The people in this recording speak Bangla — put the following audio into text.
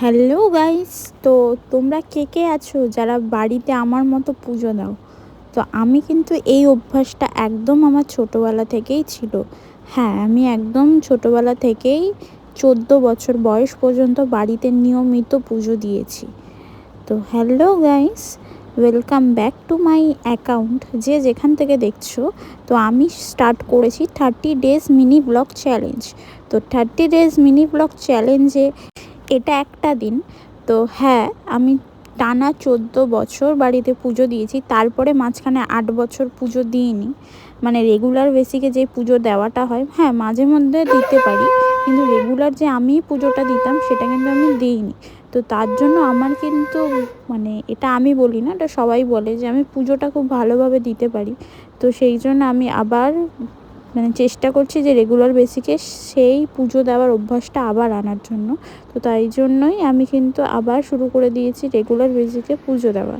Hello guys. তো তোমরা কে কে আছো যারা বাড়িতে আমার মতো পুজো দাও? তো আমি কিন্তু এই অভ্যাসটা একদম আমার ছোটোবেলা থেকেই ছিল। হ্যাঁ, আমি একদম ছোটোবেলা থেকেই 14 বছর বয়স পর্যন্ত বাড়িতে নিয়মিত পুজো দিয়েছি। তো hello guys, welcome back to my account. যে যেখান থেকে দেখছো, তো আমি স্টার্ট করেছি 30 ডেজ মিনি ব্লগ চ্যালেঞ্জ। তো 30 ডেজ মিনি ব্লগ চ্যালেঞ্জে এটা একটা দিন। তো হ্যাঁ, আমি টানা 14 বছর বাড়িতে পুজো দিয়েছি। তারপরে মাঝখানে 8 বছর পুজো দিইনি, মানে রেগুলার বেসিকে যে পুজো দেওয়াটা হয়, হ্যাঁ মাঝে মধ্যে দিতে পারি, কিন্তু রেগুলার যে আমি পুজোটা দিতাম সেটা কিন্তু আমি দিইনি। তো তার জন্য আমার কিন্তু, মানে এটা আমি বলি না, এটা সবাই বলে যে আমি পুজোটা খুব ভালোভাবে দিতে পারি। তো সেই জন্য আমি আবার চেষ্টা করছি যে রেগুলার বেসিকে সেই পুজো দেওয়ার অভ্যাসটা আবার আনার জন্য। তো তাই জন্যই আমি কিন্তু আবার শুরু করে দিয়েছি রেগুলার বেসিকে পুজো দেওয়া।